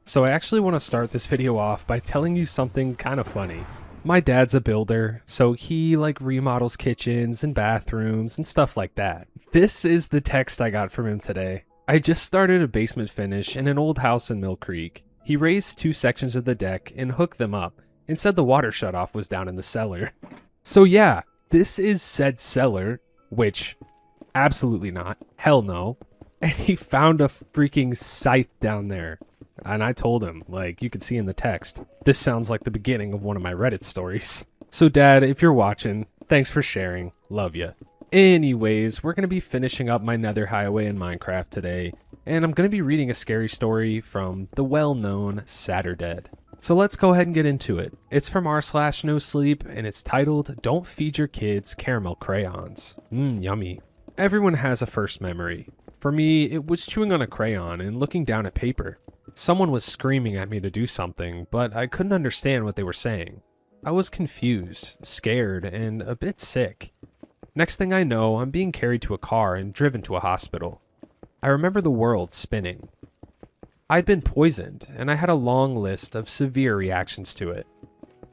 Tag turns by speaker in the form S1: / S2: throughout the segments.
S1: So I actually want to start this video off by telling you something kind of funny. My dad's a builder, so he remodels kitchens and bathrooms and stuff like that. This is the text I got from him today. I just started a basement finish in an old house in Mill Creek. He raised 2 sections of the deck and hooked them up and said the water shutoff was down in the cellar. So yeah, this is said cellar, which absolutely not. Hell no. And he found a freaking scythe down there. And I told him, you can see in the text, this sounds like the beginning of one of my Reddit stories. So Dad, if you're watching, thanks for sharing. Love ya. Anyways, we're going to be finishing up my Nether highway in Minecraft today, and I'm going to be reading a scary story from the well-known Saturdead. So let's go ahead and get into it. It's from r/nosleep, and it's titled, Don't Feed Your Kids Caramel Crayons. Yummy. Everyone has a first memory. For me, it was chewing on a crayon and looking down at paper. Someone was screaming at me to do something, but I couldn't understand what they were saying. I was confused, scared, and a bit sick. Next thing I know, I'm being carried to a car and driven to a hospital. I remember the world spinning. I'd been poisoned, and I had a long list of severe reactions to it.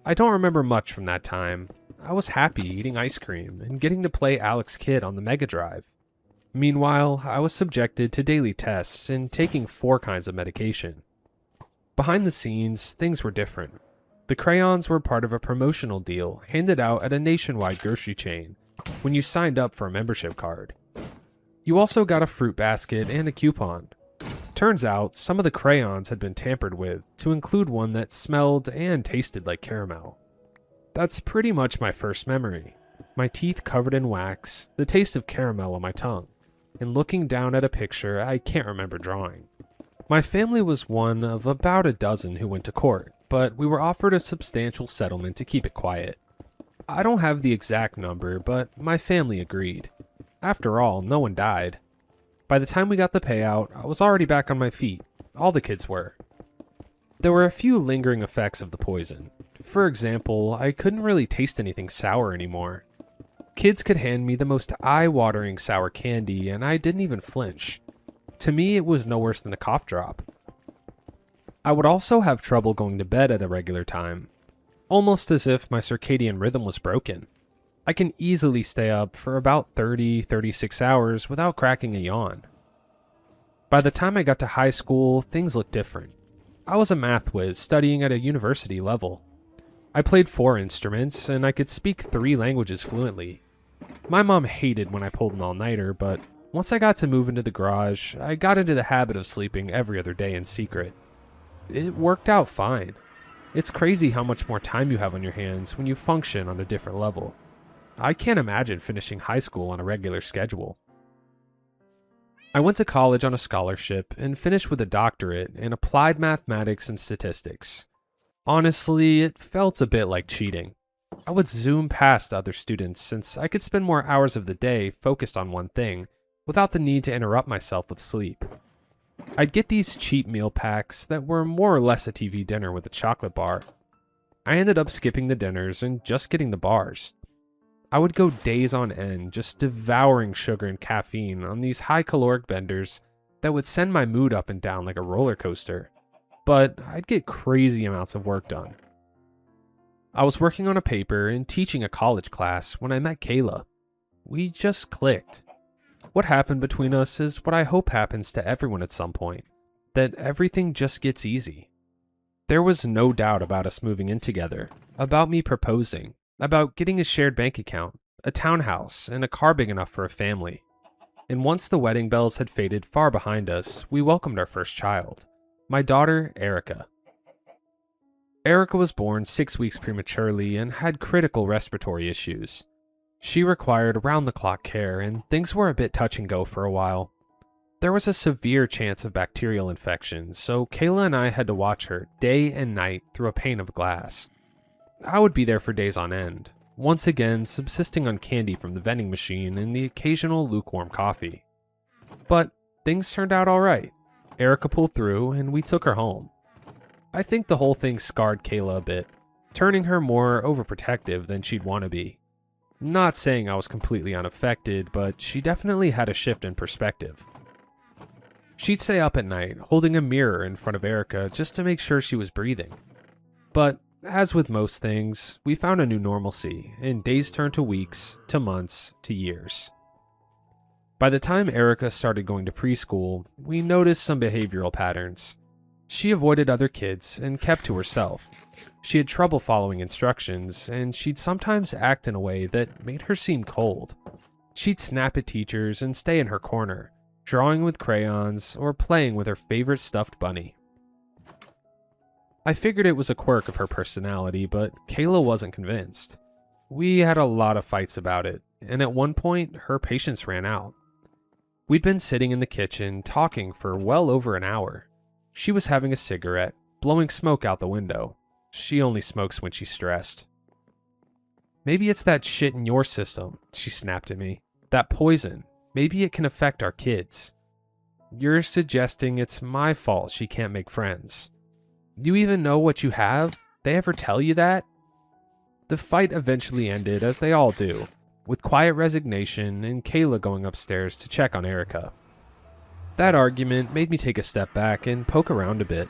S1: I don't remember much from that time. I was happy eating ice cream and getting to play Alex Kidd on the Mega Drive. Meanwhile, I was subjected to daily tests and taking 4 kinds of medication. Behind the scenes, things were different. The crayons were part of a promotional deal handed out at a nationwide grocery chain when you signed up for a membership card. You also got a fruit basket and a coupon. Turns out, some of the crayons had been tampered with to include one that smelled and tasted like caramel. That's pretty much my first memory. My teeth covered in wax, the taste of caramel on my tongue, and looking down at a picture I can't remember drawing. My family was one of about a dozen who went to court, but we were offered a substantial settlement to keep it quiet. I don't have the exact number, but my family agreed. After all, no one died. By the time we got the payout, I was already back on my feet. All the kids were. There were a few lingering effects of the poison. For example, I couldn't really taste anything sour anymore. Kids could hand me the most eye-watering sour candy, and I didn't even flinch. To me, it was no worse than a cough drop. I would also have trouble going to bed at a regular time, almost as if my circadian rhythm was broken. I can easily stay up for about 36 hours without cracking a yawn. By the time I got to high school, things looked different. I was a math whiz studying at a university level. I played 4 instruments, and I could speak 3 languages fluently. My mom hated when I pulled an all-nighter, but once I got to move into the garage, I got into the habit of sleeping every other day in secret. It worked out fine. It's crazy how much more time you have on your hands when you function on a different level. I can't imagine finishing high school on a regular schedule. I went to college on a scholarship and finished with a doctorate in applied mathematics and statistics. Honestly, it felt a bit like cheating. I would zoom past other students since I could spend more hours of the day focused on one thing without the need to interrupt myself with sleep. I'd get these cheap meal packs that were more or less a TV dinner with a chocolate bar. I ended up skipping the dinners and just getting the bars. I would go days on end just devouring sugar and caffeine on these high caloric benders that would send my mood up and down like a roller coaster. But I'd get crazy amounts of work done. I was working on a paper and teaching a college class when I met Kayla. We just clicked. What happened between us is what I hope happens to everyone at some point, that everything just gets easy. There was no doubt about us moving in together, about me proposing, about getting a shared bank account, a townhouse, and a car big enough for a family. And once the wedding bells had faded far behind us, we welcomed our first child. My daughter, Erica. Erica was born 6 weeks prematurely and had critical respiratory issues. She required around-the-clock care, and things were a bit touch and go for a while. There was a severe chance of bacterial infection, so Kayla and I had to watch her day and night through a pane of glass. I would be there for days on end, once again subsisting on candy from the vending machine and the occasional lukewarm coffee. But things turned out alright. Erica pulled through, and we took her home. I think the whole thing scarred Kayla a bit, turning her more overprotective than she'd want to be. Not saying I was completely unaffected, but she definitely had a shift in perspective. She'd stay up at night, holding a mirror in front of Erica just to make sure she was breathing. But, as with most things, we found a new normalcy, and days turned to weeks, to months, to years. By the time Erica started going to preschool, we noticed some behavioral patterns. She avoided other kids and kept to herself. She had trouble following instructions, and she'd sometimes act in a way that made her seem cold. She'd snap at teachers and stay in her corner, drawing with crayons or playing with her favorite stuffed bunny. I figured it was a quirk of her personality, but Kayla wasn't convinced. We had a lot of fights about it, and at one point, her patience ran out. We'd been sitting in the kitchen talking for well over an hour. She was having a cigarette, blowing smoke out the window. She only smokes when she's stressed. "Maybe it's that shit in your system," she snapped at me. "That poison. Maybe it can affect our kids. You're suggesting it's my fault she can't make friends. You even know what you have? They ever tell you that?" The fight eventually ended, as they all do, with quiet resignation and Kayla going upstairs to check on Erica. That argument made me take a step back and poke around a bit.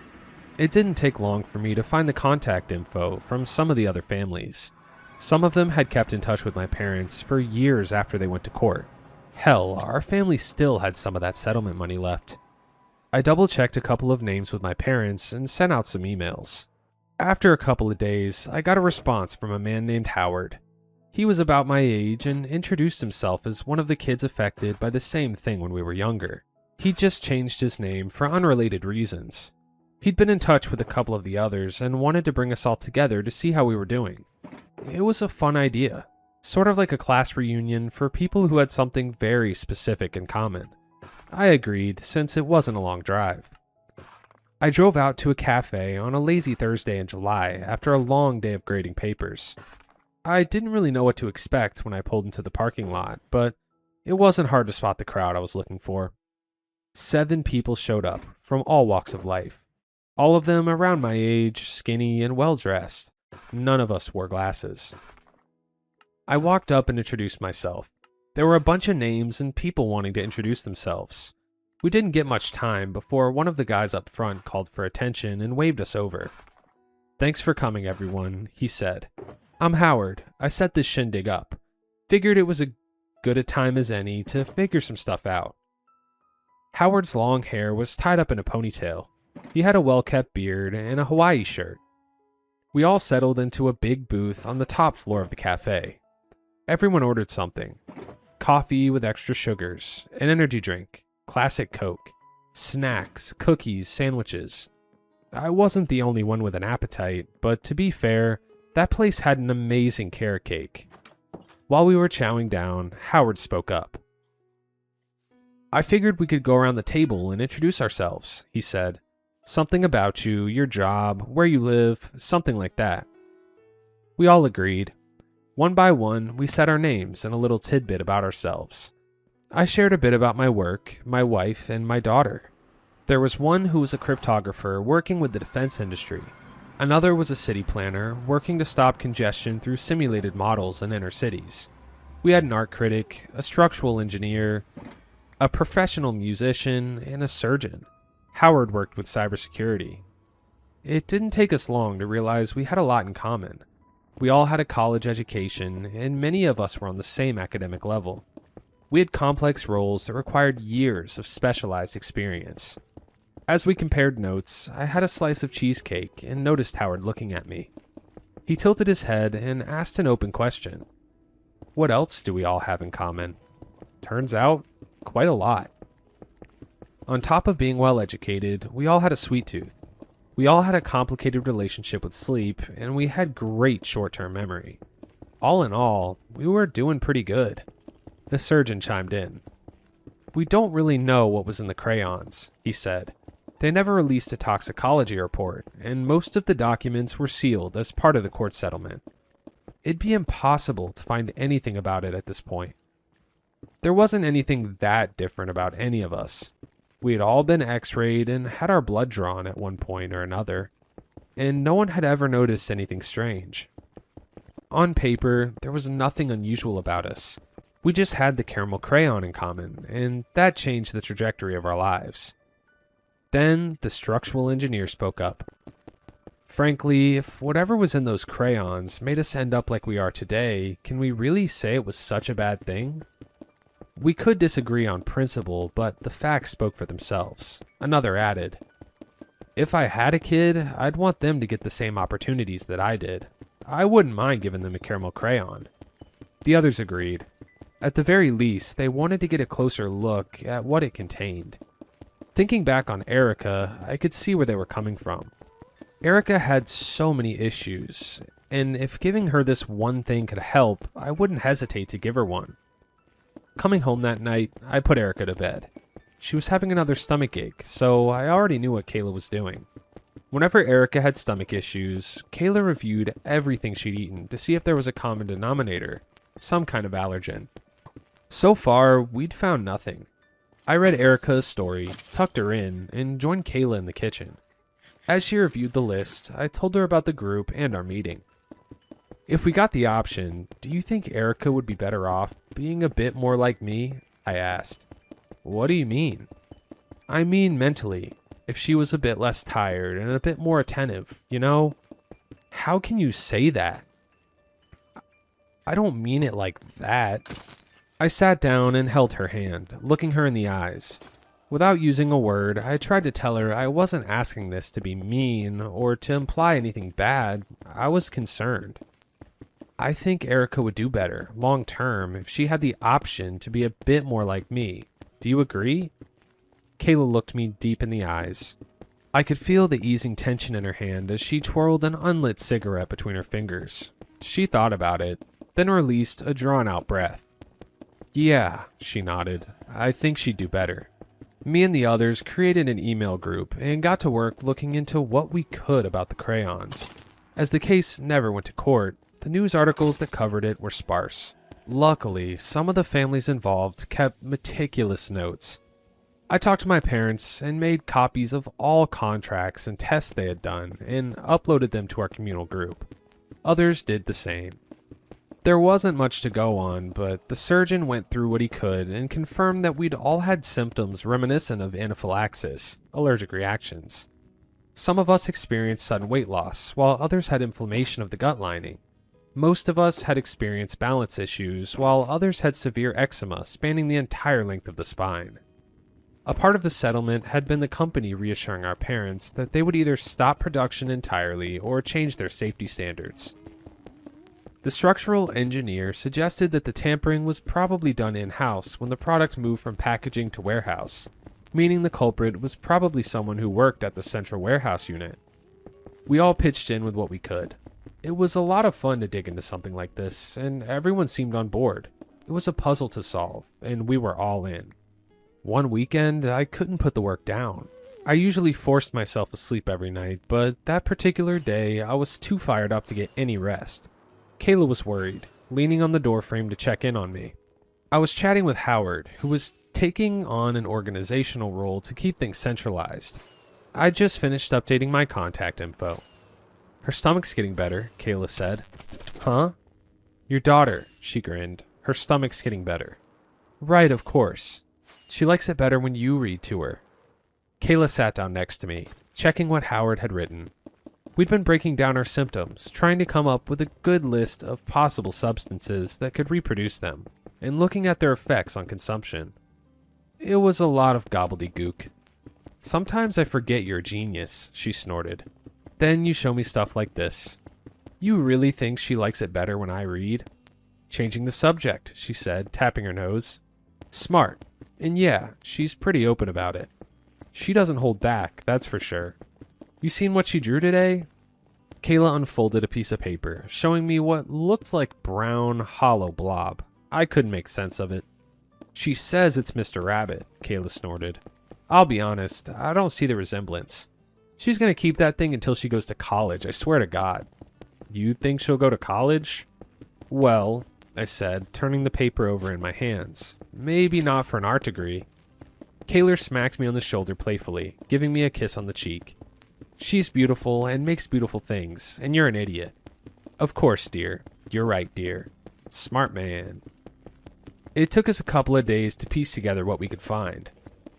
S1: It didn't take long for me to find the contact info from some of the other families. Some of them had kept in touch with my parents for years after they went to court. Hell, our family still had some of that settlement money left. I double-checked a couple of names with my parents and sent out some emails. After a couple of days, I got a response from a man named Howard. He was about my age and introduced himself as one of the kids affected by the same thing when we were younger. He'd just changed his name for unrelated reasons. He'd been in touch with a couple of the others and wanted to bring us all together to see how we were doing. It was a fun idea, sort of like a class reunion for people who had something very specific in common. I agreed, since it wasn't a long drive. I drove out to a cafe on a lazy Thursday in July after a long day of grading papers. I didn't really know what to expect when I pulled into the parking lot, but it wasn't hard to spot the crowd I was looking for. 7 people showed up, from all walks of life. All of them around my age, skinny and well-dressed. None of us wore glasses. I walked up and introduced myself. There were a bunch of names and people wanting to introduce themselves. We didn't get much time before one of the guys up front called for attention and waved us over. "Thanks for coming, everyone," he said. "I'm Howard. I set this shindig up. Figured it was as good a time as any to figure some stuff out." Howard's long hair was tied up in a ponytail. He had a well-kept beard and a Hawaii shirt. We all settled into a big booth on the top floor of the cafe. Everyone ordered something. Coffee with extra sugars, an energy drink, classic Coke, snacks, cookies, sandwiches. I wasn't the only one with an appetite, but to be fair, that place had an amazing carrot cake. While we were chowing down, Howard spoke up. "I figured we could go around the table and introduce ourselves," he said. "Something about you, your job, where you live, something like that." We all agreed. One by one, we said our names and a little tidbit about ourselves. I shared a bit about my work, my wife, and my daughter. There was one who was a cryptographer working with the defense industry. Another was a city planner working to stop congestion through simulated models in inner cities. We had an art critic, a structural engineer, a professional musician, and a surgeon. Howard worked with cybersecurity. It didn't take us long to realize we had a lot in common. We all had a college education, and many of us were on the same academic level. We had complex roles that required years of specialized experience. As we compared notes, I had a slice of cheesecake and noticed Howard looking at me. He tilted his head and asked an open question. What else do we all have in common? Turns out, quite a lot. On top of being well educated, we all had a sweet tooth. We all had a complicated relationship with sleep, and we had great short-term memory. All in all, we were doing pretty good. The surgeon chimed in. "We don't really know what was in the crayons," he said. "They never released a toxicology report, and most of the documents were sealed as part of the court settlement. It'd be impossible to find anything about it at this point. There wasn't anything that different about any of us. We had all been x-rayed and had our blood drawn at one point or another, and no one had ever noticed anything strange. On paper, there was nothing unusual about us. We just had the caramel crayon in common, and that changed the trajectory of our lives. Then the structural engineer spoke up. Frankly, if whatever was in those crayons made us end up like we are today, can we really say it was such a bad thing? We could disagree on principle, but the facts spoke for themselves. Another added, if I had a kid, I'd want them to get the same opportunities that I did. I wouldn't mind giving them a caramel crayon. The others agreed. At the very least, they wanted to get a closer look at what it contained. Thinking back on Erica, I could see where they were coming from. Erica had so many issues, and if giving her this one thing could help, I wouldn't hesitate to give her one. Coming home that night, I put Erica to bed. She was having another stomach ache, so I already knew what Kayla was doing. Whenever Erica had stomach issues, Kayla reviewed everything she'd eaten to see if there was a common denominator, some kind of allergen. So far, we'd found nothing. I read Erica's story, tucked her in, and joined Kayla in the kitchen. As she reviewed the list, I told her about the group and our meeting. If we got the option, do you think Erica would be better off being a bit more like me? I asked. What do you mean? I mean mentally, if she was a bit less tired and a bit more attentive, you know? How can you say that? I don't mean it like that. I sat down and held her hand, looking her in the eyes. Without using a word, I tried to tell her I wasn't asking this to be mean or to imply anything bad. I was concerned. I think Erica would do better, long term, if she had the option to be a bit more like me. Do you agree? Kayla looked me deep in the eyes. I could feel the easing tension in her hand as she twirled an unlit cigarette between her fingers. She thought about it, then released a drawn-out breath. Yeah, she nodded. I think she'd do better. Me and the others created an email group and got to work looking into what we could about the crayons. As the case never went to court, the news articles that covered it were sparse. Luckily, some of the families involved kept meticulous notes. I talked to my parents and made copies of all contracts and tests they had done and uploaded them to our communal group. Others did the same. There wasn't much to go on, but the surgeon went through what he could and confirmed that we'd all had symptoms reminiscent of anaphylaxis, allergic reactions. Some of us experienced sudden weight loss, while others had inflammation of the gut lining. Most of us had experienced balance issues, while others had severe eczema spanning the entire length of the spine. A part of the settlement had been the company reassuring our parents that they would either stop production entirely or change their safety standards. The structural engineer suggested that the tampering was probably done in-house when the product moved from packaging to warehouse, meaning the culprit was probably someone who worked at the central warehouse unit. We all pitched in with what we could. It was a lot of fun to dig into something like this, and everyone seemed on board. It was a puzzle to solve, and we were all in. One weekend, I couldn't put the work down. I usually forced myself to sleep every night, but that particular day, I was too fired up to get any rest. Kayla was worried, leaning on the doorframe to check in on me. I was chatting with Howard, who was taking on an organizational role to keep things centralized. I just finished updating my contact info. Her stomach's getting better, Kayla said. Huh? Your daughter, she grinned. Her stomach's getting better. Right, of course. She likes it better when you read to her. Kayla sat down next to me, checking what Howard had written. We'd been breaking down our symptoms, trying to come up with a good list of possible substances that could reproduce them, and looking at their effects on consumption. It was a lot of gobbledygook. Sometimes I forget you're a genius, she snorted. Then you show me stuff like this. You really think she likes it better when I read? Changing the subject, she said, tapping her nose. Smart. And yeah, she's pretty open about it. She doesn't hold back, that's for sure. You seen what she drew today? Kayla unfolded a piece of paper, showing me what looked like brown, hollow blob. I couldn't make sense of it. She says it's Mr. Rabbit, Kayla snorted. I'll be honest, I don't see the resemblance. She's gonna keep that thing until she goes to college, I swear to God. You think she'll go to college? Well, I said, turning the paper over in my hands. Maybe not for an art degree. Kayla smacked me on the shoulder playfully, giving me a kiss on the cheek. She's beautiful and makes beautiful things, and you're an idiot. Of course, dear. You're right, dear. Smart man. It took us a couple of days to piece together what we could find.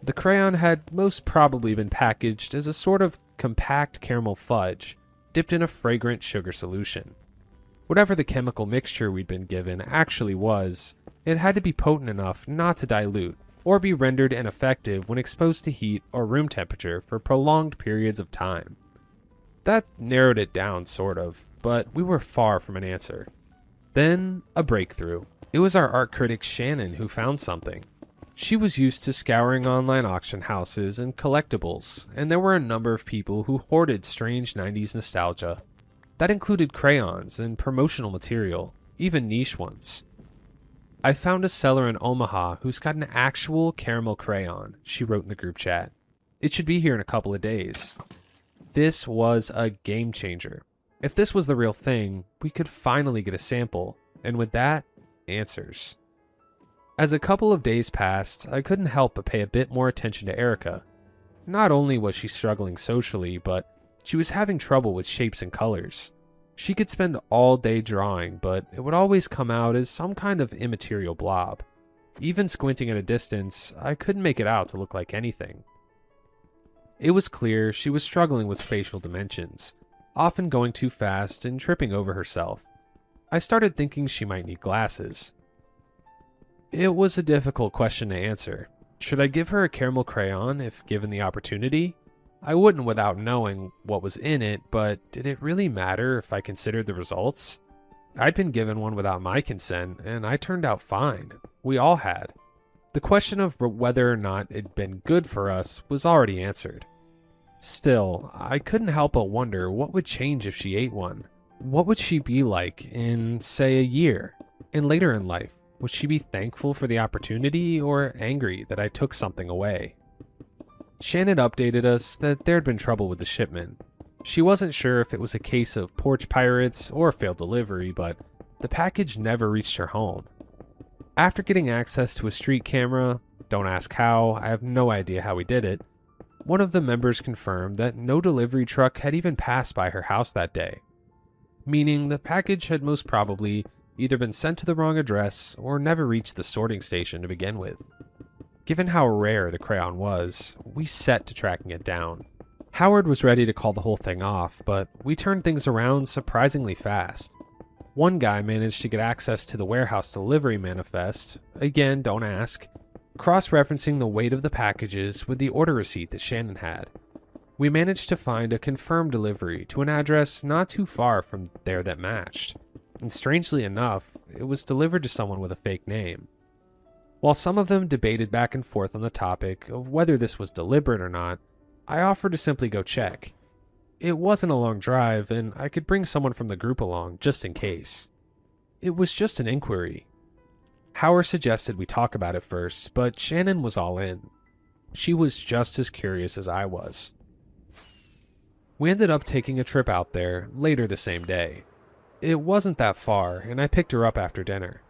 S1: The crayon had most probably been packaged as a sort of compact caramel fudge dipped in a fragrant sugar solution. Whatever the chemical mixture we'd been given actually was, it had to be potent enough not to dilute or be rendered ineffective when exposed to heat or room temperature for prolonged periods of time. That narrowed it down, sort of, but we were far from an answer. Then, a breakthrough. It was our art critic Shannon who found something. She was used to scouring online auction houses and collectibles, and there were a number of people who hoarded strange 90s nostalgia. That included crayons and promotional material, even niche ones. I found a seller in Omaha who's got an actual caramel crayon, she wrote in the group chat. It should be here in a couple of days. This was a game changer. If this was the real thing, we could finally get a sample, and with that, answers. As a couple of days passed, I couldn't help but pay a bit more attention to Erica. Not only was she struggling socially, but she was having trouble with shapes and colors. She could spend all day drawing, but it would always come out as some kind of immaterial blob. Even squinting at a distance, I couldn't make it out to look like anything. It was clear she was struggling with spatial dimensions, often going too fast and tripping over herself. I started thinking she might need glasses. It was a difficult question to answer. Should I give her a caramel crayon if given the opportunity? I wouldn't without knowing what was in it, but did it really matter if I considered the results? I'd been given one without my consent, and I turned out fine. We all had. The question of whether or not it'd been good for us was already answered. Still, I couldn't help but wonder what would change if she ate one. What would she be like in, say, a year? And later in life, would she be thankful for the opportunity or angry that I took something away? Shannon updated us that there had been trouble with the shipment. She wasn't sure if it was a case of porch pirates or failed delivery, but the package never reached her home. After getting access to a street camera, don't ask how, I have no idea how we did it, one of the members confirmed that no delivery truck had even passed by her house that day, meaning the package had most probably either been sent to the wrong address or never reached the sorting station to begin with. Given how rare the crayon was, we set to tracking it down. Howard was ready to call the whole thing off, but we turned things around surprisingly fast. One guy managed to get access to the warehouse delivery manifest, again, don't ask, cross-referencing the weight of the packages with the order receipt that Shannon had. We managed to find a confirmed delivery to an address not too far from there that matched, and strangely enough, it was delivered to someone with a fake name. While some of them debated back and forth on the topic of whether this was deliberate or not, I offered to simply go check. It wasn't a long drive, and I could bring someone from the group along just in case. It was just an inquiry. Howard suggested we talk about it first, but Shannon was all in. She was just as curious as I was. We ended up taking a trip out there later the same day. It wasn't that far, and I picked her up after dinner.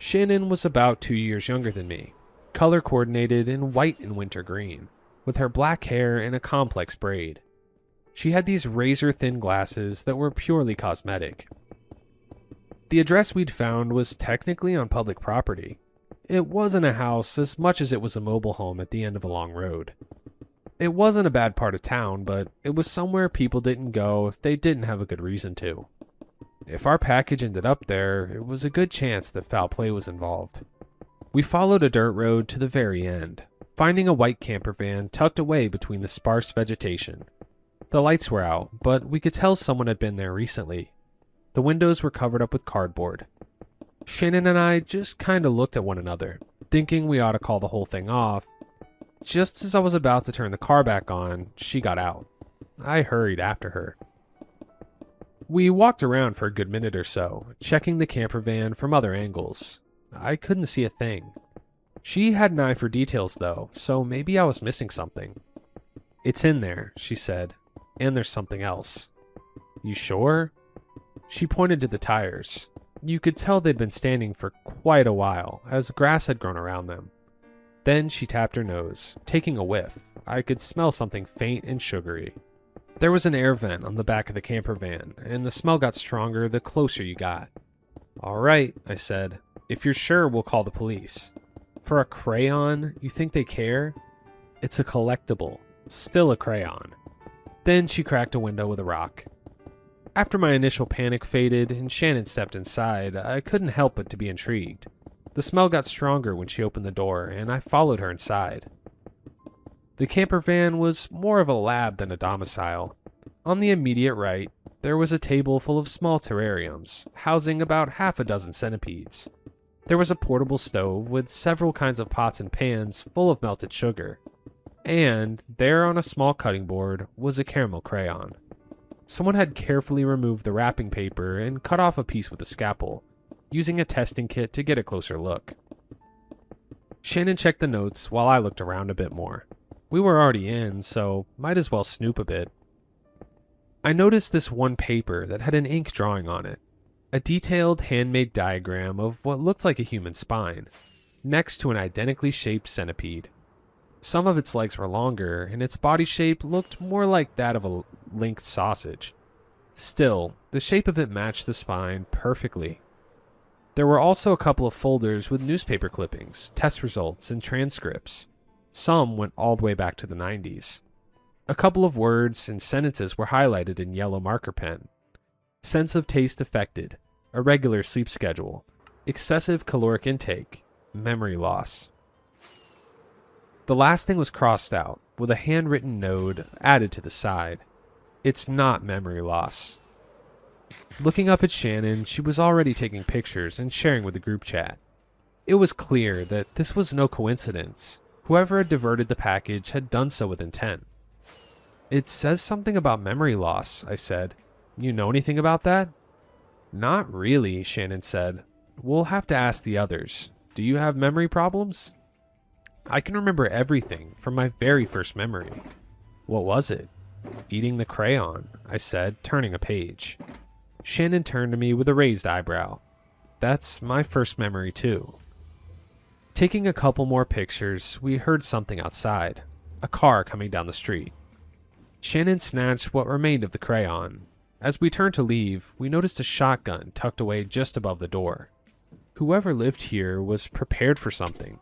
S1: Shannon was about 2 years younger than me, color coordinated in white and winter green, with her black hair in a complex braid. She had these razor-thin glasses that were purely cosmetic. The address we'd found was technically on public property. It wasn't a house as much as it was a mobile home at the end of a long road. It wasn't a bad part of town, but it was somewhere people didn't go if they didn't have a good reason to. If our package ended up there, it was a good chance that foul play was involved. We followed a dirt road to the very end, finding a white camper van tucked away between the sparse vegetation. The lights were out, but we could tell someone had been there recently. The windows were covered up with cardboard. Shannon and I just kinda looked at one another, thinking we ought to call the whole thing off. Just as I was about to turn the car back on, she got out. I hurried after her. We walked around for a good minute or so, checking the camper van from other angles. I couldn't see a thing. She had an eye for details though, so maybe I was missing something. "It's in there," she said, "and there's something else." "You sure?" She pointed to the tires. You could tell they'd been standing for quite a while, as grass had grown around them. Then she tapped her nose, taking a whiff. I could smell something faint and sugary. There was an air vent on the back of the camper van, and the smell got stronger the closer you got. "All right," I said. "If you're sure, we'll call the police." "For a crayon? You think they care?" It's a collectible, still a crayon. Then she cracked a window with a rock. After my initial panic faded and Shannon stepped inside, I couldn't help but to be intrigued. The smell got stronger when she opened the door, and I followed her inside. The camper van was more of a lab than a domicile. On the immediate right, there was a table full of small terrariums, housing about half a dozen centipedes. There was a portable stove with several kinds of pots and pans full of melted sugar. And there on a small cutting board was a caramel crayon. Someone had carefully removed the wrapping paper and cut off a piece with a scalpel, using a testing kit to get a closer look. Shannon checked the notes while I looked around a bit more. We were already in, so might as well snoop a bit. I noticed this one paper that had an ink drawing on it, a detailed handmade diagram of what looked like a human spine, next to an identically shaped centipede. Some of its legs were longer, and its body shape looked more like that of a linked sausage. Still, the shape of it matched the spine perfectly. There were also a couple of folders with newspaper clippings, test results, and transcripts. Some went all the way back to the 90s. A couple of words and sentences were highlighted in yellow marker pen. Sense of taste affected, irregular sleep schedule, excessive caloric intake, memory loss. The last thing was crossed out, with a handwritten note added to the side. It's not memory loss. Looking up at Shannon, she was already taking pictures and sharing with the group chat. It was clear that this was no coincidence. Whoever had diverted the package had done so with intent. It says something about memory loss, I said. You know anything about that? Not really, Shannon said. We'll have to ask the others. Do you have memory problems? I can remember everything from my very first memory. What was it? Eating the crayon, I said, turning a page. Shannon turned to me with a raised eyebrow. That's my first memory too. Taking a couple more pictures, we heard something outside. A car coming down the street. Shannon snatched what remained of the crayon. As we turned to leave, we noticed a shotgun tucked away just above the door. Whoever lived here was prepared for something.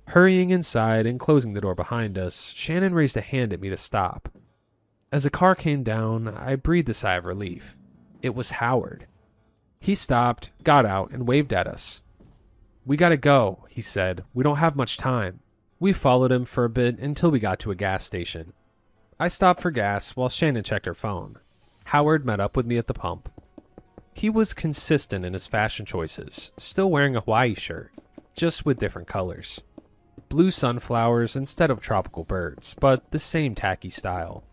S1: Hurrying inside and closing the door behind us, Shannon raised a hand at me to stop. As the car came down, I breathed a sigh of relief. It was Howard. He stopped, got out, and waved at us. We gotta go, he said. We don't have much time. We followed him for a bit until we got to a gas station. I stopped for gas while Shannon checked her phone. Howard met up with me at the pump. He was consistent in his fashion choices, still wearing a Hawaii shirt, just with different colors. Blue sunflowers instead of tropical birds, but the same tacky style.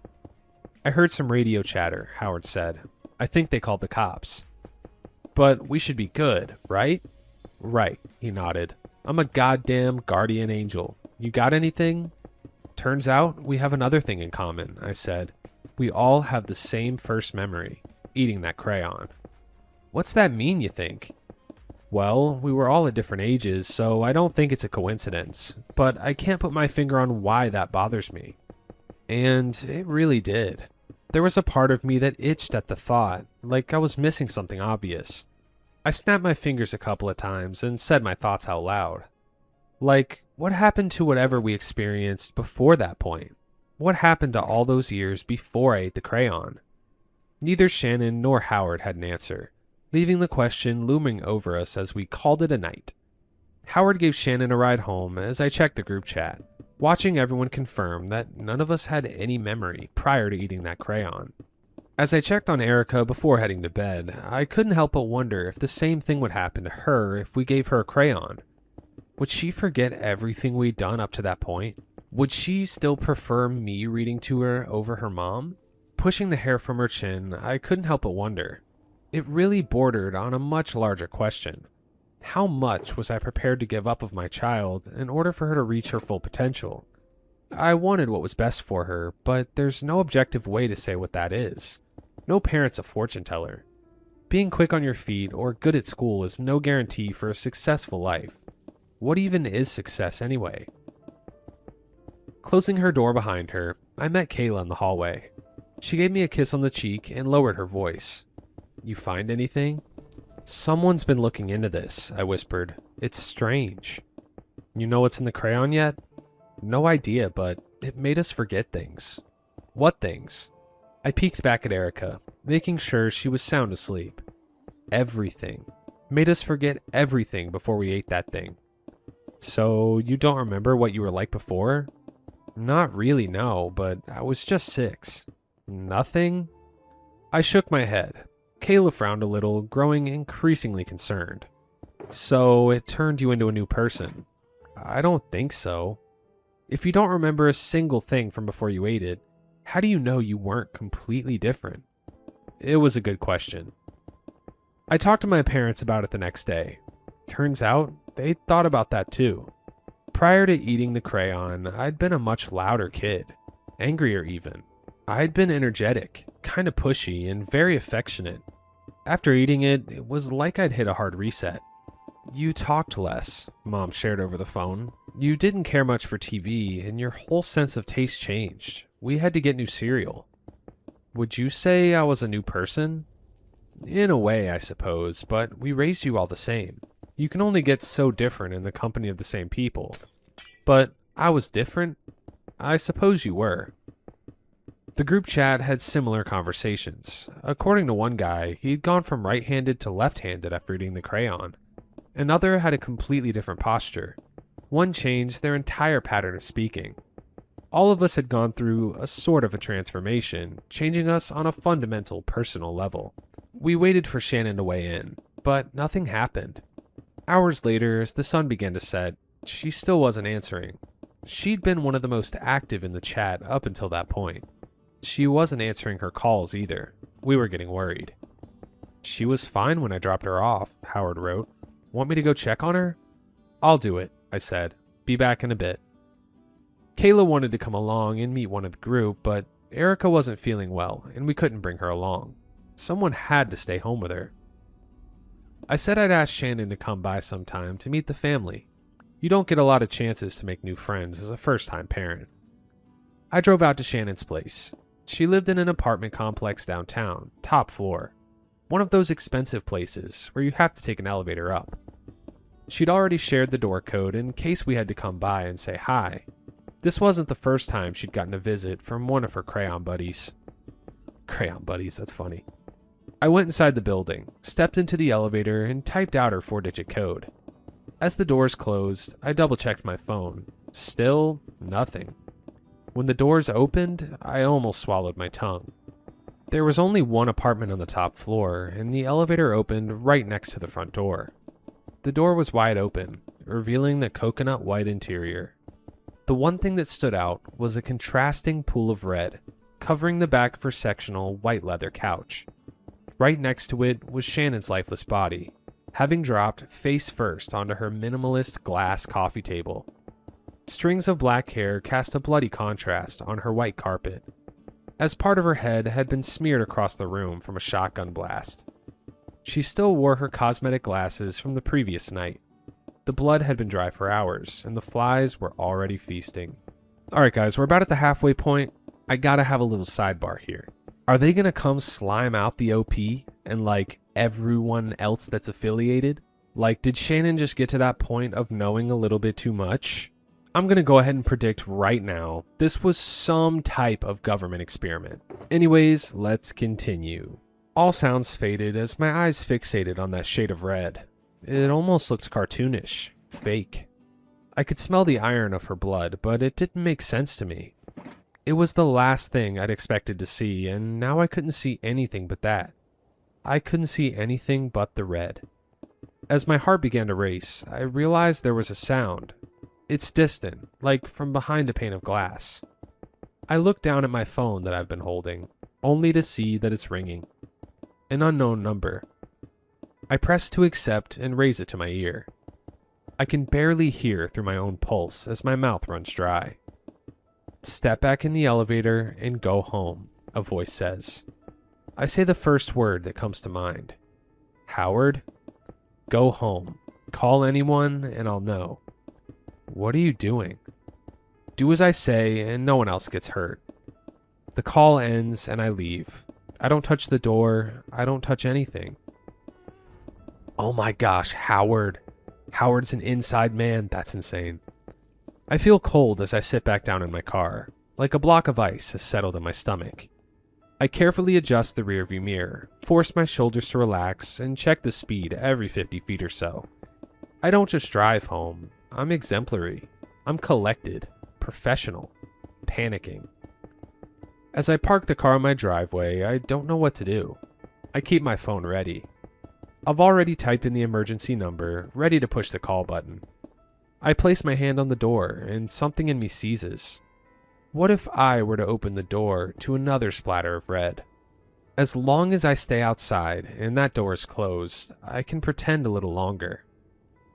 S1: I heard some radio chatter, Howard said. I think they called the cops. But we should be good, right? Right, he nodded. I'm a goddamn guardian angel. You got anything? Turns out we have another thing in common, I said. We all have the same first memory, eating that crayon. What's that mean, you think? Well, we were all at different ages, so I don't think it's a coincidence, but I can't put my finger on why that bothers me. And it really did. There was a part of me that itched at the thought, like I was missing something obvious. I snapped my fingers a couple of times and said my thoughts out loud. Like, what happened to whatever we experienced before that point? What happened to all those years before I ate the crayon? Neither Shannon nor Howard had an answer, leaving the question looming over us as we called it a night. Howard gave Shannon a ride home as I checked the group chat, watching everyone confirm that none of us had any memory prior to eating that crayon. As I checked on Erica before heading to bed, I couldn't help but wonder if the same thing would happen to her if we gave her a crayon. Would she forget everything we'd done up to that point? Would she still prefer me reading to her over her mom? Pushing the hair from her chin, I couldn't help but wonder. It really bordered on a much larger question. How much was I prepared to give up of my child in order for her to reach her full potential? I wanted what was best for her, but there's no objective way to say what that is. No parent's a fortune teller. Being quick on your feet or good at school is no guarantee for a successful life. What even is success anyway? Closing her door behind her, I met Kayla in the hallway. She gave me a kiss on the cheek and lowered her voice. You find anything? Someone's been looking into this, I whispered. It's strange. You know what's in the crayon yet? No idea, but it made us forget things. What things? I peeked back at Erica, making sure she was sound asleep. Everything. Made us forget everything before we ate that thing. So, you don't remember what you were like before? Not really, no, but I was just 6. Nothing? I shook my head. Kayla frowned a little, growing increasingly concerned. So, it turned you into a new person? I don't think so. If you don't remember a single thing from before you ate it, how do you know you weren't completely different? It was a good question. I talked to my parents about it the next day. Turns out, they thought about that too. Prior to eating the crayon, I'd been a much louder kid. Angrier even. I'd been energetic, kinda pushy, and very affectionate. After eating it, it was like I'd hit a hard reset. You talked less, Mom shared over the phone. You didn't care much for TV, and your whole sense of taste changed. We had to get new cereal. Would you say I was a new person? In a way, I suppose, but we raised you all the same. You can only get so different in the company of the same people. But I was different? I suppose you were. The group chat had similar conversations. According to one guy, he'd gone from right-handed to left-handed after eating the crayon. Another had a completely different posture. One changed their entire pattern of speaking. All of us had gone through a sort of a transformation, changing us on a fundamental personal level. We waited for Shannon to weigh in, but nothing happened. Hours later, as the sun began to set, she still wasn't answering. She'd been one of the most active in the chat up until that point. She wasn't answering her calls either. We were getting worried. She was fine when I dropped her off, Howard wrote. Want me to go check on her? I'll do it, I said. Be back in a bit. Kayla wanted to come along and meet one of the group, but Erica wasn't feeling well, and we couldn't bring her along. Someone had to stay home with her. I said I'd ask Shannon to come by sometime to meet the family. You don't get a lot of chances to make new friends as a first-time parent. I drove out to Shannon's place. She lived in an apartment complex downtown, top floor. One of those expensive places where you have to take an elevator up. She'd already shared the door code in case we had to come by and say hi. This wasn't the first time she'd gotten a visit from one of her crayon buddies. Crayon buddies, that's funny. I went inside the building, stepped into the elevator, and typed out her 4-digit code. As the doors closed, I double-checked my phone. Still, nothing. When the doors opened, I almost swallowed my tongue. There was only one apartment on the top floor, and the elevator opened right next to the front door. The door was wide open, revealing the coconut white interior. The one thing that stood out was a contrasting pool of red, covering the back of her sectional white leather couch. Right next to it was Shannon's lifeless body, having dropped face first onto her minimalist glass coffee table. Strings of black hair cast a bloody contrast on her white carpet, as part of her head had been smeared across the room from a shotgun blast. She still wore her cosmetic glasses from the previous night. The blood had been dry for hours, and the flies were already feasting. Alright guys, we're about at the halfway point. I gotta have a little sidebar here. Are they gonna come slime out the OP and like everyone else that's affiliated? Like, did Shannon just get to that point of knowing a little bit too much? I'm gonna go ahead and predict right now, this was some type of government experiment. Anyways, let's continue. All sounds faded as my eyes fixated on that shade of red. It almost looked cartoonish, fake. I could smell the iron of her blood, but it didn't make sense to me. It was the last thing I'd expected to see, and now I couldn't see anything but that. I couldn't see anything but the red. As my heart began to race, I realized there was a sound. It's distant, like from behind a pane of glass. I looked down at my phone that I've been holding, only to see that it's ringing. An unknown number. I press to accept and raise it to my ear. I can barely hear through my own pulse as my mouth runs dry. Step back in the elevator and go home, a voice says. I say the first word that comes to mind. Howard? Go home. Call anyone and I'll know. What are you doing? Do as I say and no one else gets hurt. The call ends and I leave. I don't touch the door. I don't touch anything. Oh my gosh, Howard. Howard's an inside man. That's insane. I feel cold as I sit back down in my car, like a block of ice has settled in my stomach. I carefully adjust the rearview mirror, force my shoulders to relax, and check the speed every 50 feet or so. I don't just drive home, I'm exemplary. I'm collected, professional, panicking. As I park the car in my driveway, I don't know what to do. I keep my phone ready. I've already typed in the emergency number, ready to push the call button. I place my hand on the door, and something in me seizes. What if I were to open the door to another splatter of red? As long as I stay outside and that door is closed, I can pretend a little longer.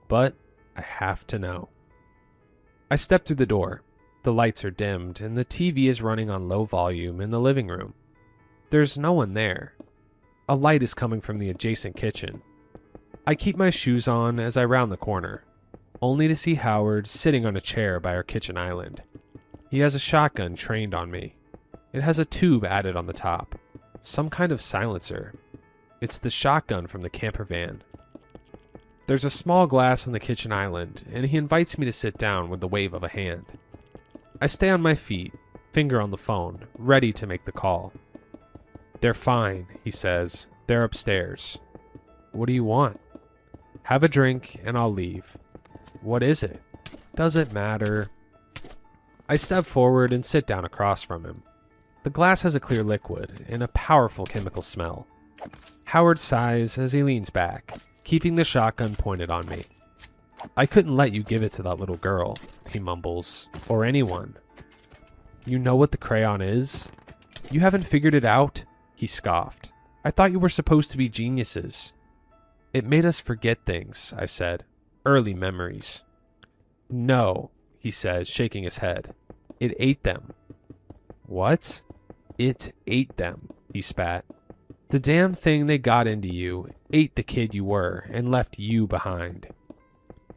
S1: But I have to know. I step through the door. The lights are dimmed and the TV is running on low volume in the living room. There's no one there. A light is coming from the adjacent kitchen. I keep my shoes on as I round the corner, only to see Howard sitting on a chair by our kitchen island. He has a shotgun trained on me. It has a tube added on the top, some kind of silencer. It's the shotgun from the camper van. There's a small glass on the kitchen island, and he invites me to sit down with the wave of a hand. I stay on my feet, finger on the phone, ready to make the call. "They're fine," he says. "They're upstairs." "What do you want?" "Have a drink, and I'll leave." "What is it?" "Does it matter?" I step forward and sit down across from him. The glass has a clear liquid and a powerful chemical smell. Howard sighs as he leans back, keeping the shotgun pointed on me. "I couldn't let you give it to that little girl," he mumbles, "or anyone." "You know what the crayon is? You haven't figured it out?" He scoffed. "I thought you were supposed to be geniuses." "It made us forget things," I said. "Early memories." "No," he says, shaking his head. "It ate them." "What?" "It ate them," he spat. "The damn thing they got into you ate the kid you were and left you behind."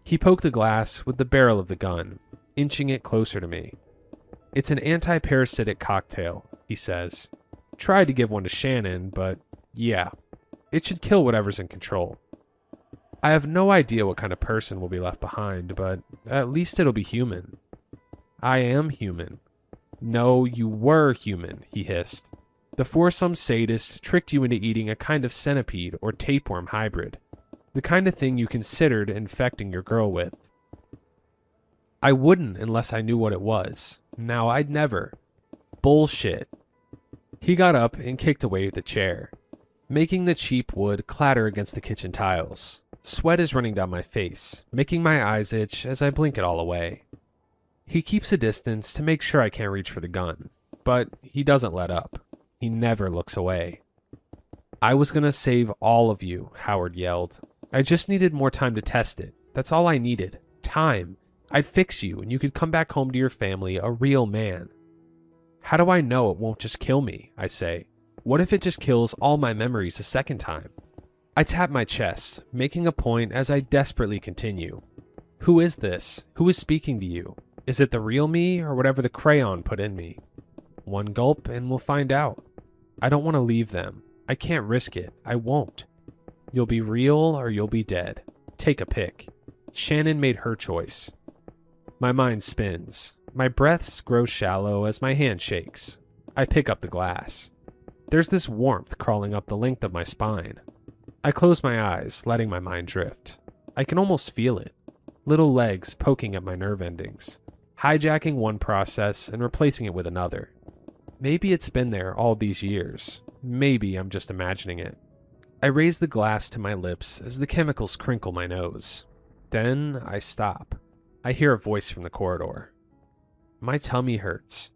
S1: He poked the glass with the barrel of the gun, inching it closer to me. "It's an anti-parasitic cocktail," he says. "Tried to give one to Shannon, but yeah, it should kill whatever's in control. I have no idea what kind of person will be left behind, but at least it'll be human." "I am human." "No, you were human," he hissed, "before some sadist tricked you into eating a kind of centipede or tapeworm hybrid. The kind of thing you considered infecting your girl with." "I wouldn't unless I knew what it was. Now I'd never." "Bullshit." He got up and kicked away the chair, making the cheap wood clatter against the kitchen tiles. Sweat is running down my face, making my eyes itch as I blink it all away. He keeps a distance to make sure I can't reach for the gun, but he doesn't let up. He never looks away. "I was gonna save all of you," Howard yelled. "I just needed more time to test it. That's all I needed. Time. I'd fix you, and you could come back home to your family a real man." "How do I know it won't just kill me?" I say. "What if it just kills all my memories a second time?" I tap my chest, making a point as I desperately continue. "Who is this? Who is speaking to you? Is it the real me or whatever the crayon put in me? One gulp and we'll find out. I don't want to leave them. I can't risk it. I won't. You'll be real or you'll be dead. Take a pick." Shannon made her choice. My mind spins. My breaths grow shallow as my hand shakes. I pick up the glass. There's this warmth crawling up the length of my spine. I close my eyes, letting my mind drift. I can almost feel it. Little legs poking at my nerve endings, hijacking one process and replacing it with another. Maybe it's been there all these years. Maybe I'm just imagining it. I raise the glass to my lips as the chemicals crinkle my nose. Then I stop. I hear a voice from the corridor. "My tummy hurts."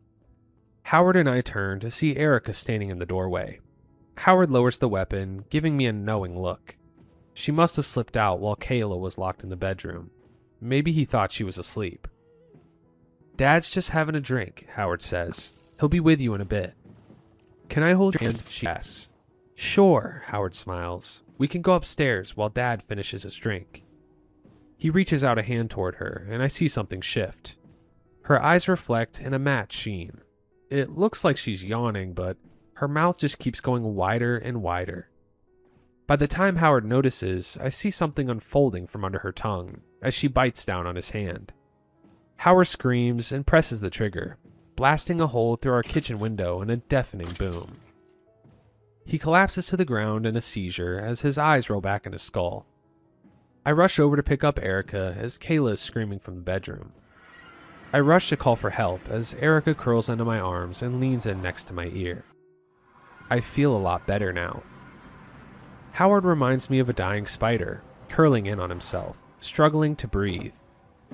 S1: Howard and I turn to see Erica standing in the doorway. Howard lowers the weapon, giving me a knowing look. She must have slipped out while Kayla was locked in the bedroom. Maybe he thought she was asleep. "Dad's just having a drink," Howard says. "He'll be with you in a bit." "Can I hold your hand?" she asks. "Sure," Howard smiles. "We can go upstairs while Dad finishes his drink." He reaches out a hand toward her, and I see something shift. Her eyes reflect in a matte sheen. It looks like she's yawning, but her mouth just keeps going wider and wider. By the time Howard notices, I see something unfolding from under her tongue as she bites down on his hand. Howard screams and presses the trigger, blasting a hole through our kitchen window in a deafening boom. He collapses to the ground in a seizure as his eyes roll back in his skull. I rush over to pick up Erica as Kayla is screaming from the bedroom. I rush to call for help as Erica curls into my arms and leans in next to my ear. I feel a lot better now. Howard reminds me of a dying spider, curling in on himself, struggling to breathe.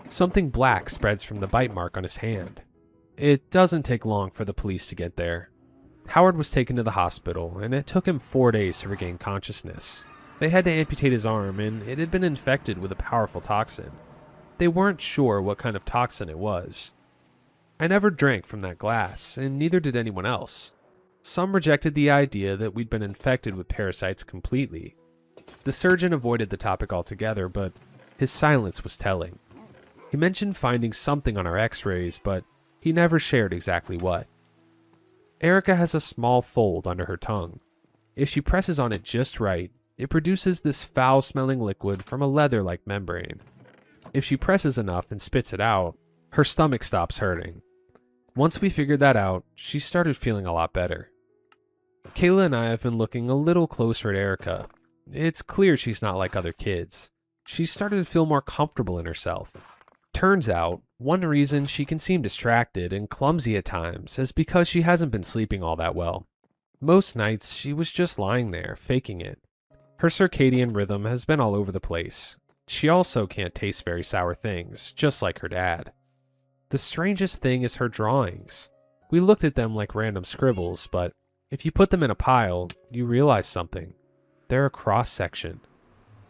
S1: Something black spreads from the bite mark on his hand. It doesn't take long for the police to get there. Howard was taken to the hospital, and it took him 4 days to regain consciousness. They had to amputate his arm, and it had been infected with a powerful toxin. They weren't sure what kind of toxin it was. I never drank from that glass, and neither did anyone else. Some rejected the idea that we'd been infected with parasites completely. The surgeon avoided the topic altogether, but his silence was telling. He mentioned finding something on our x-rays, but he never shared exactly what. Erica has a small fold under her tongue. If she presses on it just right, it produces this foul-smelling liquid from a leather-like membrane. If she presses enough and spits it out, her stomach stops hurting. Once we figured that out, she started feeling a lot better. Kayla and I have been looking a little closer at Erica. It's clear she's not like other kids. She's started to feel more comfortable in herself. Turns out, one reason she can seem distracted and clumsy at times is because she hasn't been sleeping all that well. Most nights, she was just lying there, faking it. Her circadian rhythm has been all over the place. She also can't taste very sour things, just like her dad. The strangest thing is her drawings. We looked at them like random scribbles, but if you put them in a pile, you realize something. They're a cross-section.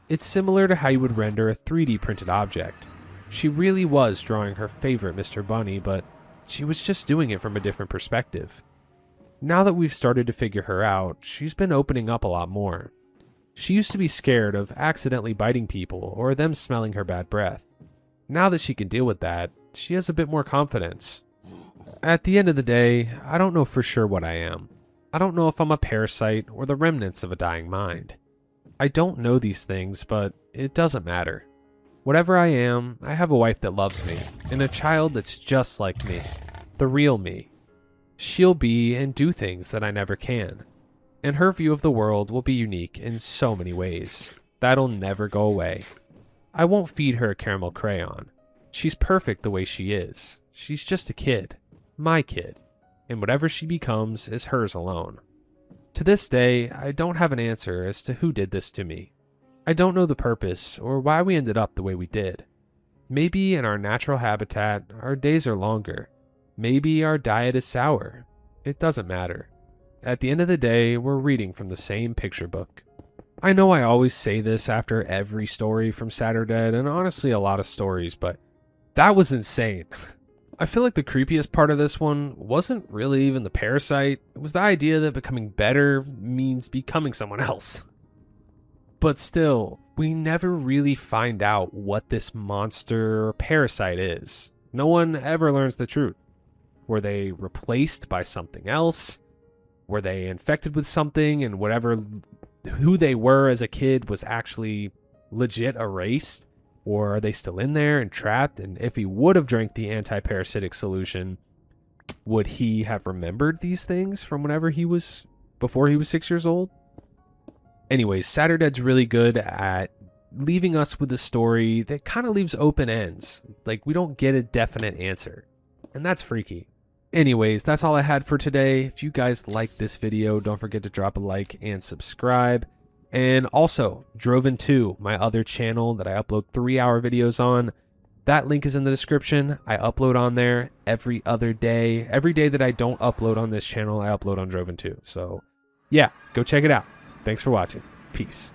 S1: It's similar to how you would render a 3D printed object. She really was drawing her favorite Mr. Bunny, but she was just doing it from a different perspective. Now that we've started to figure her out, she's been opening up a lot more. She used to be scared of accidentally biting people or them smelling her bad breath. Now that she can deal with that, she has a bit more confidence. At the end of the day, I don't know for sure what I am. I don't know if I'm a parasite or the remnants of a dying mind. I don't know these things, but it doesn't matter. Whatever I am, I have a wife that loves me, and a child that's just like me, the real me. She'll be and do things that I never can, and her view of the world will be unique in so many ways. That'll never go away. I won't feed her a caramel crayon. She's perfect the way she is. She's just a kid, my kid, and whatever she becomes is hers alone. To this day, I don't have an answer as to who did this to me. I don't know the purpose or why we ended up the way we did. Maybe in our natural habitat, our days are longer. Maybe our diet is sour. It doesn't matter. At the end of the day, we're reading from the same picture book. I know I always say this after every story from Saturday, and honestly a lot of stories, but that was insane. I feel like the creepiest part of this one wasn't really even the parasite. It was the idea that becoming better means becoming someone else. But still, we never really find out what this monster or parasite is. No one ever learns the truth. Were they replaced by something else? Were they infected with something and who they were as a kid was actually legit erased? Or are they still in there and trapped? And if he would have drank the anti-parasitic solution, would he have remembered these things from before he was 6 years old? Anyways, Saturday's really good at leaving us with a story that kind of leaves open ends. Like, we don't get a definite answer. And that's freaky. Anyways, that's all I had for today. If you guys like this video, don't forget to drop a like and subscribe. And also, Droven 2, my other channel that I upload 3-hour videos on. That link is in the description. I upload on there every other day. Every day that I don't upload on this channel, I upload on Droven 2. So, yeah, go check it out. Thanks for watching. Peace.